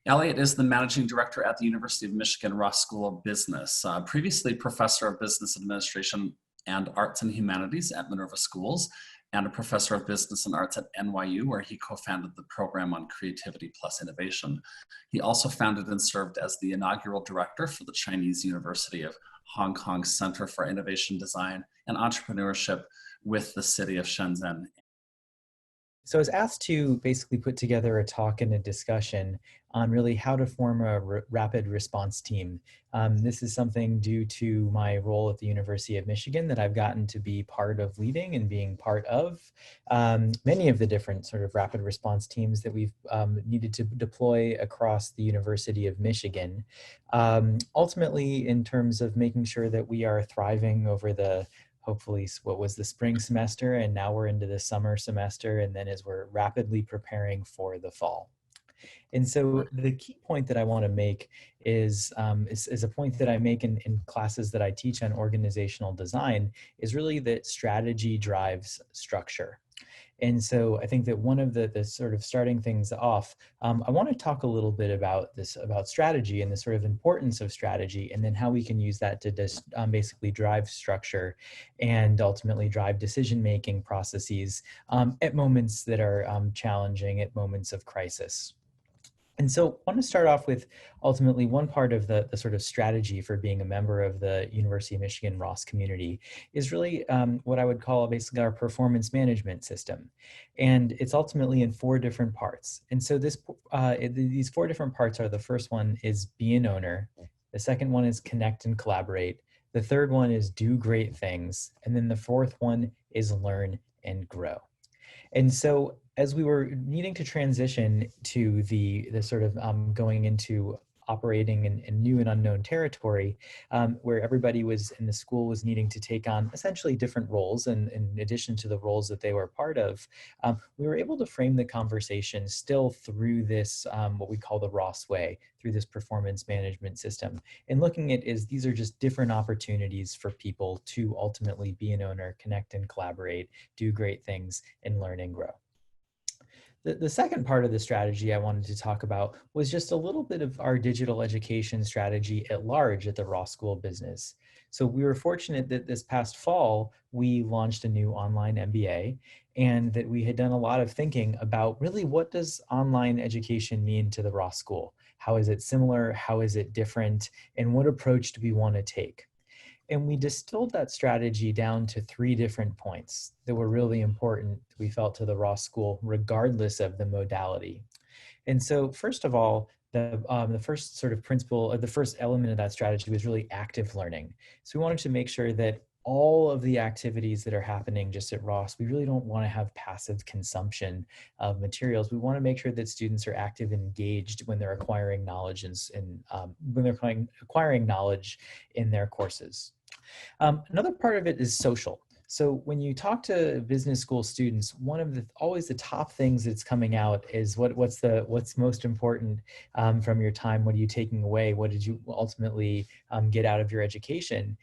Eliot is the managing director at the University of Michigan Ross School of Business, previously professor of business administration and arts and humanities at Minerva Schools, and a professor of business and arts at NYU, where he co-founded the program on creativity plus innovation. He also founded and served as the inaugural director for the Chinese University of Hong Kong Center for Innovation Design and Entrepreneurship with the city of Shenzhen. So I was asked to basically put together a talk and a discussion on really how to form a rapid response team. This is something due to my role at the University of Michigan that I've gotten to be part of leading and being part of many of the different sort of rapid response teams that we've needed to deploy across the University of Michigan. Ultimately, in terms of making sure that we are thriving over the hopefully what was the spring semester, and now we're into the summer semester, and then as we're rapidly preparing for the fall. And so the key point that I want to make is a point that I make in classes that I teach on organizational design, is really that strategy drives structure. And so I think that one of the sort of starting things off, I want to talk a little bit about strategy and the sort of importance of strategy, and then how we can use that to basically drive structure and ultimately drive decision-making processes at moments that are challenging, at moments of crisis. And so I want to start off with ultimately one part of the sort of strategy for being a member of the University of Michigan Ross community is really what I would call basically our performance management system. And it's ultimately in 4 different parts. And so these 4 different parts are: the first one is be an owner. The second one is connect and collaborate. The third one is do great things. And then the fourth one is learn and grow. And so as we were needing to transition to the sort of going into operating in new and unknown territory, where everybody was in the school was needing to take on essentially different roles, and in addition to the roles that they were part of, we were able to frame the conversation still through this, what we call the Ross way, through this performance management system. And looking at these are just different opportunities for people to ultimately be an owner, connect and collaborate, do great things, and learn and grow. The second part of the strategy I wanted to talk about was just a little bit of our digital education strategy at large at the Ross School of Business. So we were fortunate that this past fall, we launched a new online MBA, and that we had done a lot of thinking about really what does online education mean to the Ross School? How is it similar? How is it different? And what approach do we want to take? And we distilled that strategy down to 3 different points that were really important, we felt, to the Ross School, regardless of the modality. And so first of all, the first sort of principle, or the first element of that strategy, was really active learning. So we wanted to make sure that all of the activities that are happening just at Ross, we really don't want to have passive consumption of materials. We want to make sure that students are active and engaged when they're acquiring knowledge when they're acquiring knowledge in their courses. Another part of it is social. So when you talk to business school students, one of always the top things that's coming out is what's most important from your time. What are you taking away? What did you ultimately get out of your education?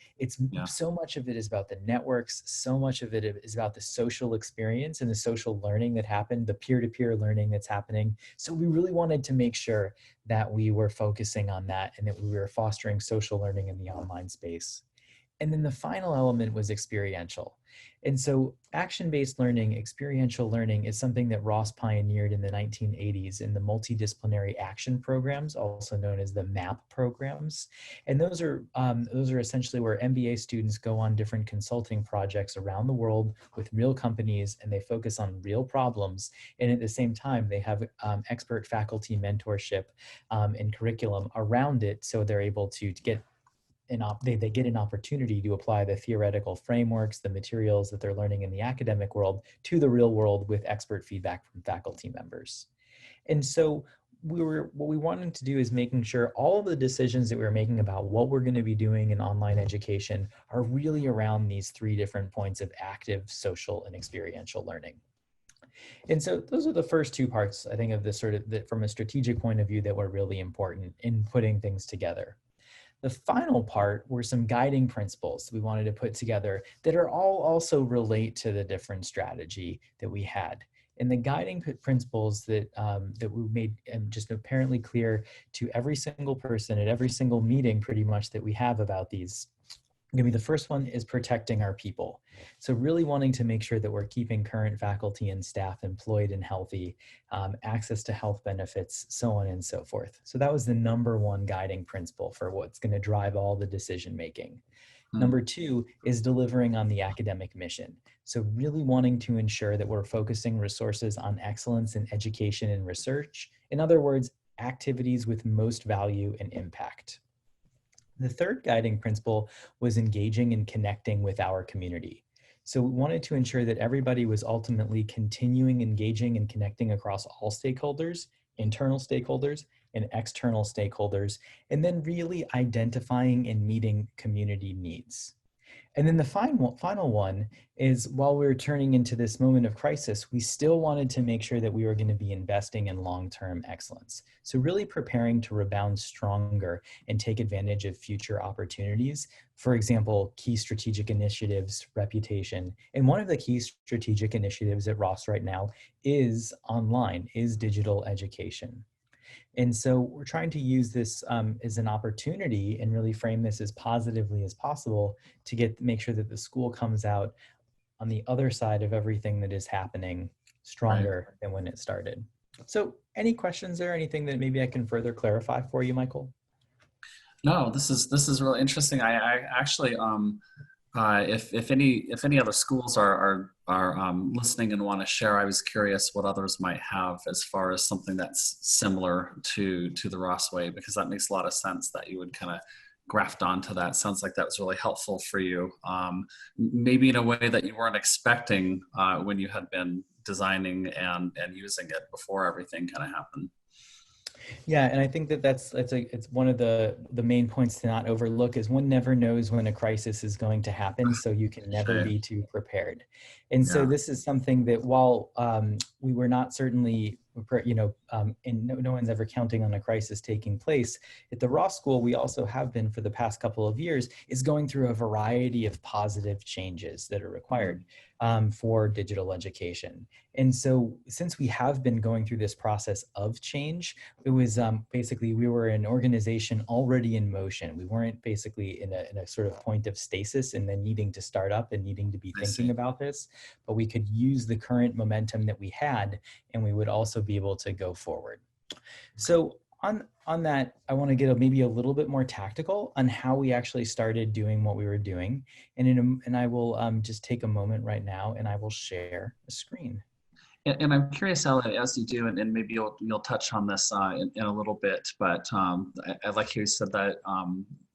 So much of it is about the networks. So much of it is about the social experience and the social learning that happened, the peer-to-peer learning that's happening. So we really wanted to make sure that we were focusing on that, and that we were fostering social learning in the online space. And then the final element was experiential. And so action-based learning, experiential learning, is something that Ross pioneered in the 1980s in the multidisciplinary action programs, also known as the MAP programs. And those are essentially where MBA students go on different consulting projects around the world with real companies, and they focus on real problems. And at the same time, they have expert faculty mentorship and curriculum around it, so they're able to get they get an opportunity to apply the theoretical frameworks, the materials that they're learning in the academic world, to the real world with expert feedback from faculty members. And so what we wanted to do is making sure all of the decisions that we were making about what we're going to be doing in online education are really around these 3 different points of active, social, and experiential learning. And so those are the first 2 parts, I think, of this from a strategic point of view, that were really important in putting things together. The final part were some guiding principles we wanted to put together that are all also relate to the different strategy that we had. And the guiding principles that we made just apparently clear to every single person at every single meeting pretty much that we have about these. Maybe the first one is protecting our people. So really wanting to make sure that we're keeping current faculty and staff employed and healthy, access to health benefits, so on and so forth. So that was the number one guiding principle for what's going to drive all the decision making. Number two is delivering on the academic mission. So really wanting to ensure that we're focusing resources on excellence in education and research. In other words, activities with most value and impact. The third guiding principle was engaging and connecting with our community. So we wanted to ensure that everybody was ultimately continuing engaging and connecting across all stakeholders, internal stakeholders and external stakeholders, and then really identifying and meeting community needs. And then the final one is, while we were turning into this moment of crisis, we still wanted to make sure that we were going to be investing in long-term excellence. So really preparing to rebound stronger and take advantage of future opportunities. For example, key strategic initiatives, reputation. And one of the key strategic initiatives at Ross right now is online, is digital education. And so we're trying to use this as an opportunity and really frame this as positively as possible to make sure that the school comes out on the other side of everything that is happening stronger than when it started. So any questions there? Anything that maybe I can further clarify for you, Michael? No, this is really interesting. I actually if any other schools are listening and want to share, I was curious what others might have as far as something that's similar to the Ross Way, because that makes a lot of sense that you would kind of graft onto that. Sounds like that was really helpful for you, maybe in a way that you weren't expecting when you had been designing and using it before everything kind of happened. Yeah, and I think that it's one of the main points to not overlook is one never knows when a crisis is going to happen, so you can never be too prepared. And so Yeah. this is something that while we were not certainly, and no one's ever counting on a crisis taking place, at the Ross School, we also have been for the past couple of years, is going through a variety of positive changes that are required for digital education. And so since we have been going through this process of change, it was basically, we were an organization already in motion. We weren't basically in a sort of point of stasis and then needing to start up and needing to be I thinking see. about this, but we could use the current momentum that we had, and we would also be able to go forward. So on that, I want to get maybe a little bit more tactical on how we actually started doing what we were doing. And I will just take a moment right now and I will share a screen. And I'm curious, Eliot, as you do, and maybe you'll touch on this in a little bit, but I like how you said that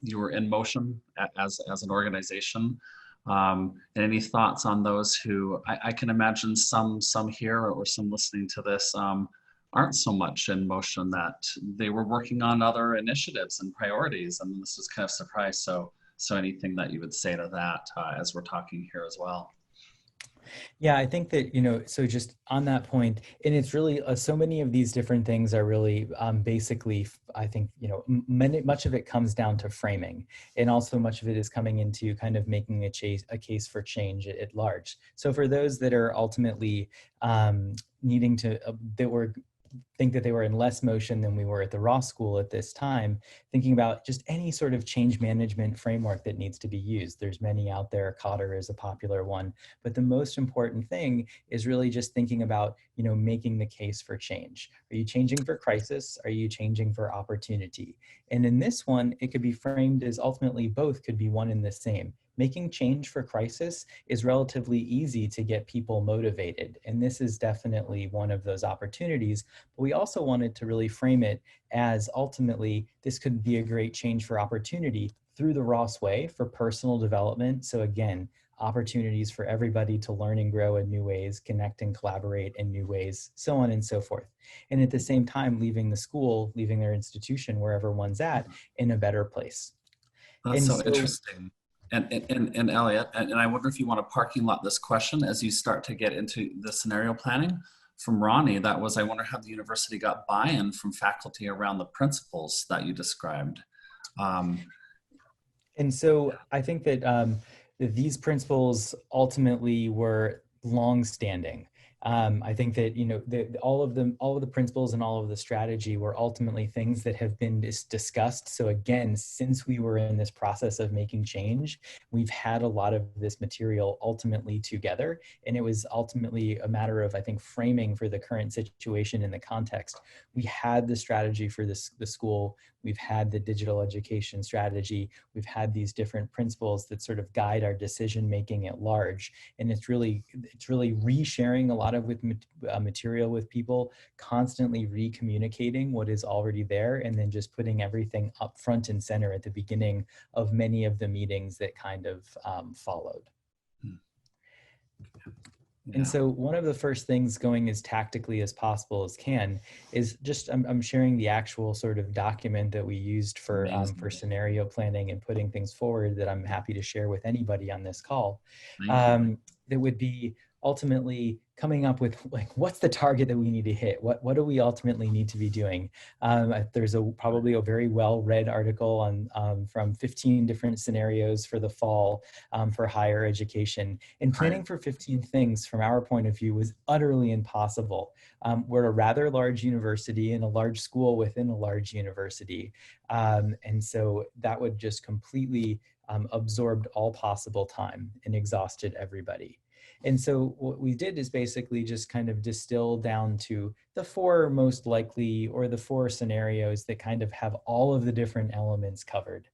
you were in motion as an organization. And any thoughts on those who I can imagine some here or some listening to this aren't so much in motion, that they were working on other initiatives and priorities, and this was kind of surprise. So anything that you would say to that as we're talking here as well. Yeah, I think that, so just on that point, and it's really so many of these different things are really basically, I think, much of it comes down to framing, and also much of it is coming into kind of making a case for change at large. So for those that are ultimately needing to, think that they were in less motion than we were at the Ross School at this time, thinking about just any sort of change management framework that needs to be used. There's many out there. Cotter is a popular one. But the most important thing is really just thinking about, making the case for change. Are you changing for crisis? Are you changing for opportunity? And in this one, it could be framed as ultimately both could be one and the same. Making change for crisis is relatively easy to get people motivated. And this is definitely one of those opportunities. But we also wanted to really frame it as ultimately, this could be a great change for opportunity through the Ross Way for personal development. So again, opportunities for everybody to learn and grow in new ways, connect and collaborate in new ways, so on and so forth. And at the same time, leaving the school, leaving their institution, wherever one's at, in a better place. That's And so so interesting. And Eliot, and I wonder if you want to parking lot this question as you start to get into the scenario planning. From Ronnie, that was, I wonder how the university got buy-in from faculty around the principles that you described. Um, And so I think that these principles ultimately were long-standing. I think that, you know, all of the principles and all of the strategy were ultimately things that have been discussed. So again, since we were in this process of making change, we've had a lot of this material ultimately together. And it was ultimately a matter of, I think, framing for the current situation in the context. We had the strategy for the school. We've had the digital education strategy. We've had these different principles that sort of guide our decision making at large. And it's really resharing a lot of material with people, constantly recommunicating what is already there, and then just putting everything up front and center at the beginning of many of the meetings that kind of followed. Yeah. And so one of the first things, going as tactically as possible as can, is just I'm sharing the actual sort of document that we used for scenario planning and putting things forward that I'm happy to share with anybody on this call. That would be ultimately coming up with, like, what's the target that we need to hit? What do we ultimately need to be doing? There's probably a very well-read article on from 15 different scenarios for the fall for higher education. And planning for 15 things from our point of view was utterly impossible. We're a rather large university and a large school within a large university. And so that would just completely absorbed all possible time and exhausted everybody. And so what we did is basically just kind of distill down to the 4 most likely, or the 4 scenarios that kind of have all of the different elements covered.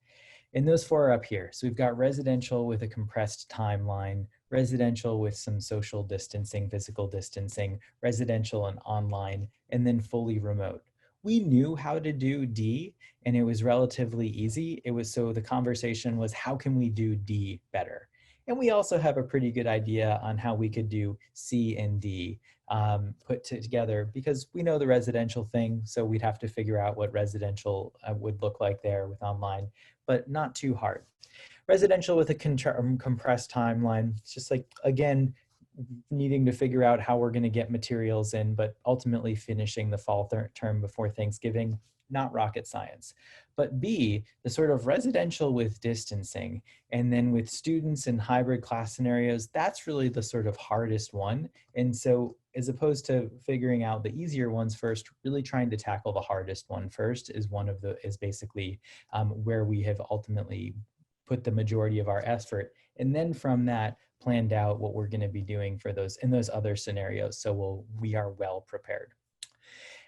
And those 4 are up here. So we've got residential with a compressed timeline, residential with some social distancing, physical distancing, residential and online, and then fully remote. We knew how to do D, and it was relatively easy. So the conversation was, how can we do D better? And we also have a pretty good idea on how we could do C and D put together, because we know the residential thing. So we'd have to figure out what residential would look like there with online, but not too hard. Residential with a compressed timeline. It's just like, again, needing to figure out how we're going to get materials in, but ultimately finishing the fall term before Thanksgiving. Not rocket science. But B, the sort of residential with distancing, and then with students in hybrid class scenarios, that's really the sort of hardest one. And so as opposed to figuring out the easier ones first, really trying to tackle the hardest one first is basically where we have ultimately put the majority of our effort. And then from that, planned out what we're going to be doing for those in those other scenarios. So we are well prepared.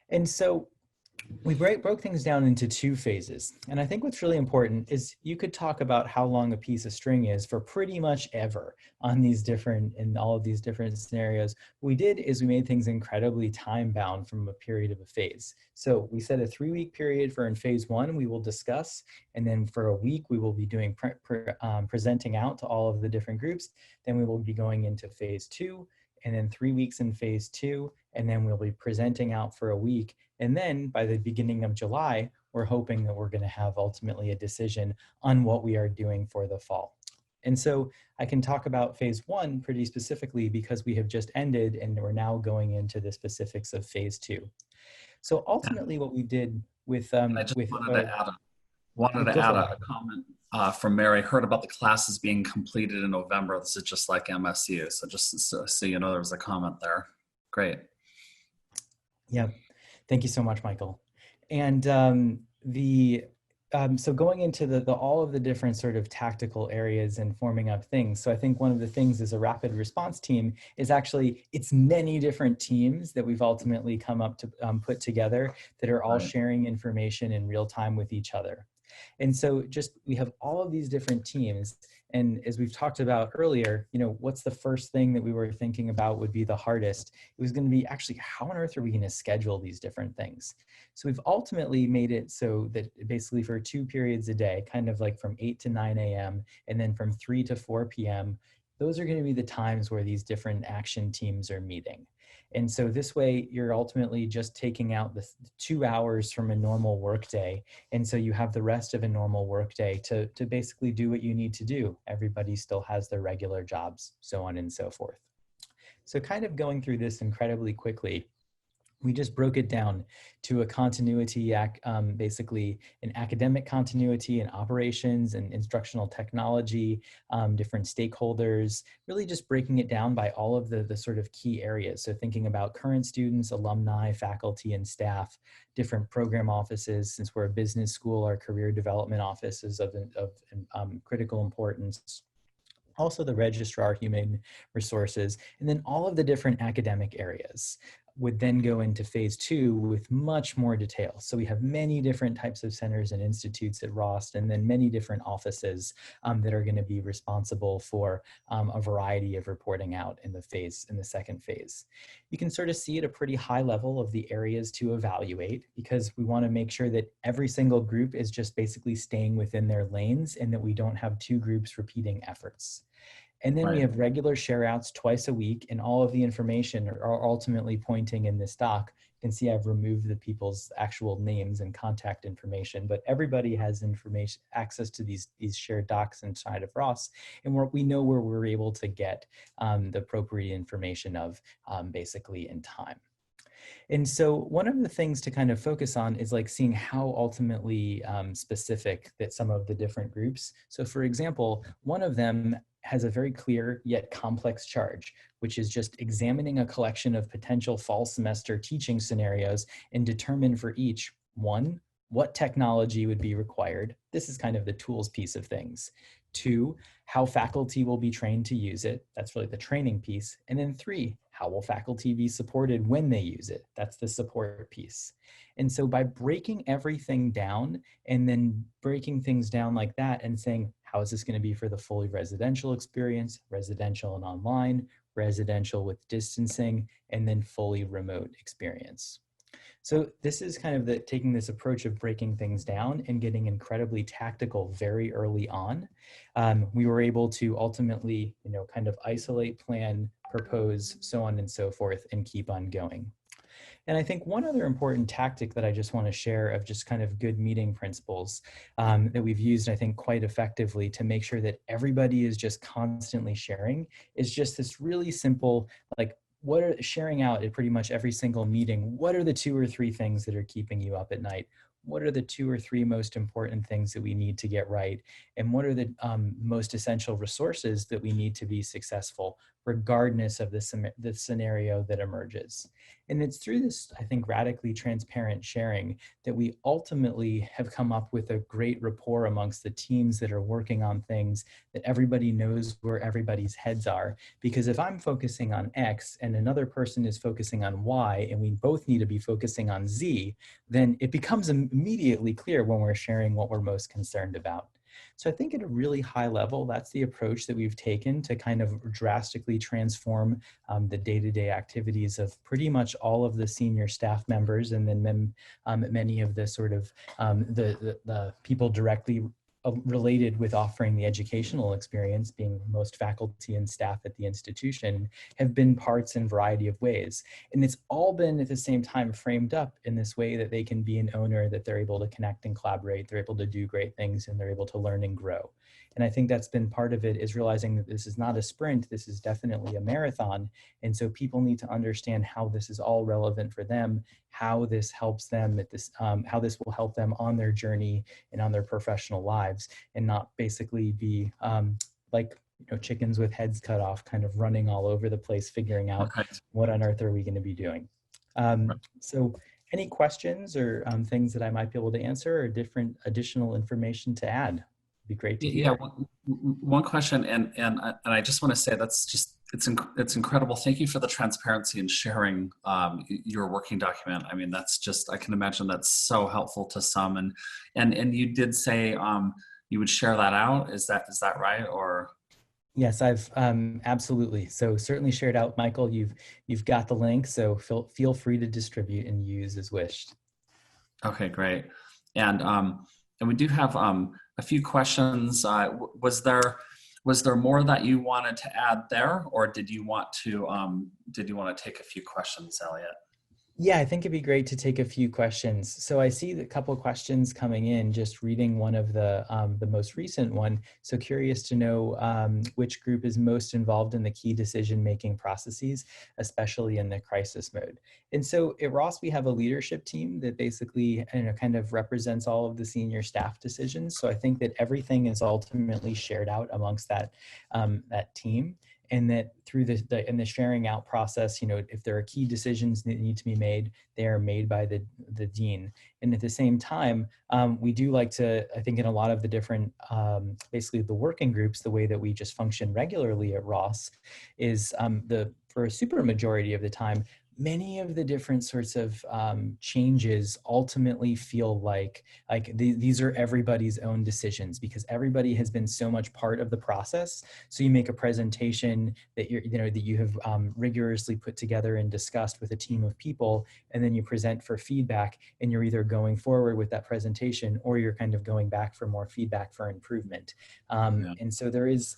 And so we broke things down into 2 phases. And I think what's really important is you could talk about how long a piece of string is for pretty much ever in all of these different scenarios. What we did is we made things incredibly time bound from a period of a phase. So we set a 3-week period for in phase 1, we will discuss. And then for a week, we will be doing presenting out to all of the different groups. Then we will be going into phase 2, and then 3 weeks in phase 2. And then we'll be presenting out for a week. And then by the beginning of July, we're hoping that we're going to have ultimately a decision on what we are doing for the fall. And so I can talk about phase 1 pretty specifically because we have just ended and we're now going into the specifics of phase 2. So ultimately what we did with... wanted to add a comment from Mary. Heard about the classes being completed in November. This is just like MSU. So just so you know, there was a comment there. Great. Yeah. Thank you so much, Michael. And so going into all of the different sort of tactical areas and forming up things. So I think one of the things as a rapid response team is actually it's many different teams that we've ultimately come up to put together that are all sharing information in real time with each other. And so we have all of these different teams. And as we've talked about earlier, what's the first thing that we were thinking about would be the hardest? It was going to be actually, how on earth are we going to schedule these different things? So we've ultimately made it so that basically for 2 periods a day, kind of like from 8 to 9 a.m. and then from 3 to 4 p.m., those are going to be the times where these different action teams are meeting. And so this way, you're ultimately just taking out the 2 hours from a normal workday. And so you have the rest of a normal workday to basically do what you need to do. Everybody still has their regular jobs, so on and so forth. So kind of going through this incredibly quickly, We just broke it down to a continuity, basically an academic continuity and operations and instructional technology, different stakeholders, really just breaking it down by all of the sort of key areas. So thinking about current students, alumni, faculty, and staff, different program offices. Since we're a business school, our career development office is of critical importance. Also the registrar, human resources, and then all of the different academic areas would then go into phase 2 with much more detail. So we have many different types of centers and institutes at Rost, and then many different offices that are going to be responsible for a variety of reporting out in the second phase. You can sort of see at a pretty high level of the areas to evaluate, because we want to make sure that every single group is just basically staying within their lanes and that we don't have two groups repeating efforts. And then we Right. have regular share outs twice a week, and all of the information are ultimately pointing in this doc. You can see I've removed the people's actual names and contact information, but everybody has information access to these shared docs inside of Ross, and we know where we're able to get the appropriate information of basically in time. And so one of the things to kind of focus on is like seeing how ultimately specific that some of the different groups. So for example, one of them has a very clear yet complex charge, which is just examining a collection of potential fall semester teaching scenarios and determine for each, one, what technology would be required. This is kind of the tools piece of things. Two, how faculty will be trained to use it. That's really the training piece. And then three, how will faculty be supported when they use it? That's the support piece. And so by breaking everything down and then breaking things down like that and saying, how is this going to be for the fully residential experience, residential and online, residential with distancing, and then fully remote experience. So this is kind of taking this approach of breaking things down and getting incredibly tactical very early on. We were able to ultimately, kind of isolate, plan, propose, so on and so forth, and keep on going. And I think one other important tactic that I just want to share of just kind of good meeting principles that we've used, I think, quite effectively to make sure that everybody is just constantly sharing is just this really simple, like, what are sharing out at pretty much every single meeting? What are the 2 or 3 things that are keeping you up at night? What are the 2 or 3 most important things that we need to get right? And what are the most essential resources that we need to be successful, regardless of the scenario that emerges? And it's through this, I think, radically transparent sharing that we ultimately have come up with a great rapport amongst the teams that are working on things, that everybody knows where everybody's heads are. Because if I'm focusing on X and another person is focusing on Y, and we both need to be focusing on Z, then it becomes immediately clear when we're sharing what we're most concerned about. So I think at a really high level, that's the approach that we've taken to kind of drastically transform the day-to-day activities of pretty much all of the senior staff members, and then many of the sort of the people directly related with offering the educational experience, being most faculty and staff at the institution, have been parts in a variety of ways. And it's all been at the same time framed up in this way that they can be an owner, that they're able to connect and collaborate, they're able to do great things, and they're able to learn and grow. And I think that's been part of it, is realizing that this is not a sprint, this is definitely a marathon. And so people need to understand how this is all relevant for them, how this helps them at this, how this will help them on their journey and on their professional lives, and not basically be like chickens with heads cut off, kind of running all over the place, figuring out Right. what on earth are we going to be doing. So any questions or things that I might be able to answer, or different additional information to add? Be great to Yeah, hear. one question, and I just want to say that's just it's incredible. Thank you for the transparency and sharing your working document. I mean, that's just, I can imagine that's so helpful to some. And you did say you would share that out. Is that right? Or Yes, I've absolutely. So certainly shared out, Michael. You've got the link, so feel free to distribute and use as wished. okay, great. And we do have a few questions. Was there more that you wanted to add there, or did you want to take a few questions, Eliot? Yeah, I think it'd be great to take a few questions. So I see a couple of questions coming in, just reading one of the most recent one. So curious to know which group is most involved in the key decision-making processes, especially in the crisis mode. And so at Ross, we have a leadership team that basically, kind of represents all of the senior staff decisions. So I think that everything is ultimately shared out amongst that team, and that through in the sharing out process, if there are key decisions that need to be made, they are made by the dean. And at the same time, we do like to, I think in a lot of the different, basically the working groups, the way that we just function regularly at Ross is for a super majority of the time, many of the different sorts of changes ultimately feel like these are everybody's own decisions, because everybody has been so much part of the process. So you make a presentation that that you have rigorously put together and discussed with a team of people, and then you present for feedback, and you're either going forward with that presentation or you're kind of going back for more feedback for improvement. Yeah, And so there is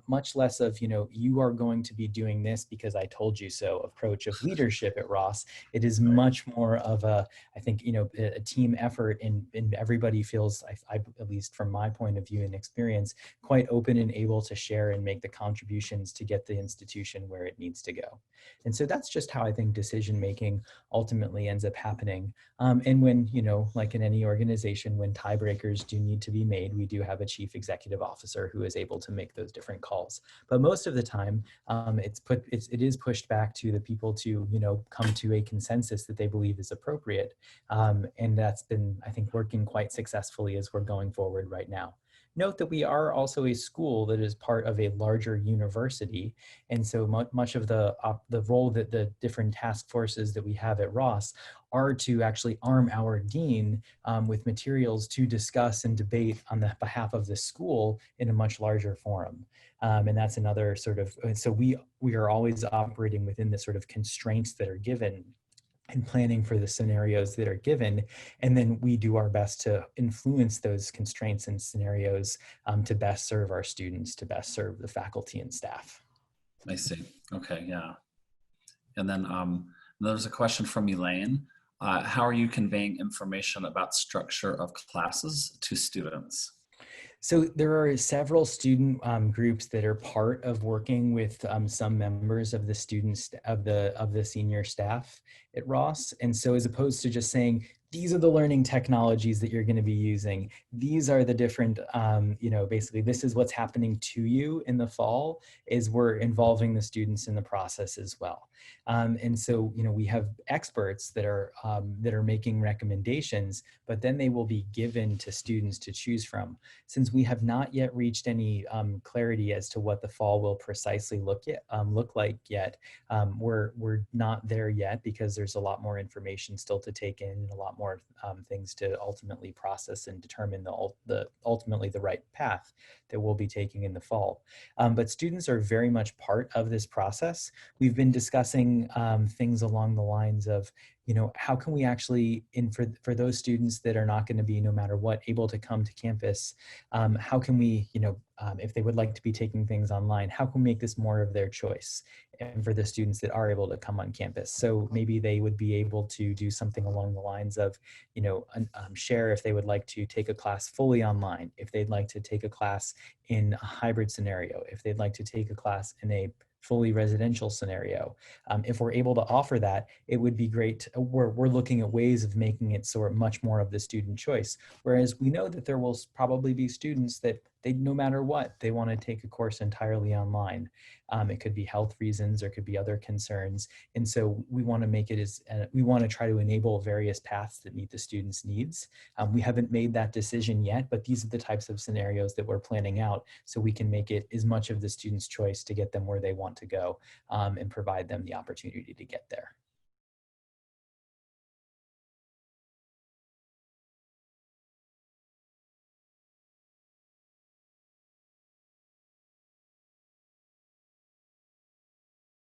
much less of, you are going to be doing this because I told you so approach of leadership at Ross. It is right. much more of I think, a team effort, and everybody feels, at least from my point of view and experience, quite open and able to share and make the contributions to get the institution where it needs to go. And so that's just how I think decision making ultimately ends up happening. And when, like in any organization, when tiebreakers do need to be made, we do have a chief executive officer who is able to make those different calls. But most of the time, it is pushed back to the people to, come to a consensus that they believe is appropriate. And that's been, I think, working quite successfully as we're going forward right now. Note that we are also a school that is part of a larger university. And so much of the role that the different task forces that we have at Ross are to actually arm our dean with materials to discuss and debate on the behalf of the school in a much larger forum. And that's another sort of, so we are always operating within the sort of constraints that are given and planning for the scenarios that are given. And then we do our best to influence those constraints and scenarios to best serve our students, to best serve the faculty and staff. I see. Okay, yeah. And then there's a question from Elaine. How are you conveying information about structure of classes to students? So there are several student groups that are part of working with some members of the students of the senior staff at Ross. And so as opposed to just saying, these are the learning technologies that you're going to be using, these are the different, basically this is what's happening to you in the fall, is we're involving the students in the process as well. And so, we have experts that are making recommendations, but then they will be given to students to choose from. Since we have not yet reached any clarity as to what the fall will precisely look like yet, we're not there yet, because there's a lot more information still to take in, and a lot more things to ultimately process and determine ultimately the right path that we'll be taking in the fall. But students are very much part of this process. We've been discussing things along the lines of, how can we actually, for those students that are not going to be, no matter what, able to come to campus, how can we, if they would like to be taking things online, how can we make this more of their choice? And for the students that are able to come on campus, so maybe they would be able to do something along the lines of, share if they would like to take a class fully online, if they'd like to take a class in a hybrid scenario, if they'd like to take a class in a fully residential scenario. If we're able to offer that, it would be great. We're looking at ways of making it sort of much more of the student choice. Whereas we know that there will probably be students that no matter what, they want to take a course entirely online. It could be health reasons, or it could be other concerns. And so we want to make it we want to try to enable various paths that meet the students' needs. We haven't made that decision yet, but these are the types of scenarios that we're planning out, so we can make it as much of the student's choice to get them where they want to go, and provide them the opportunity to get there.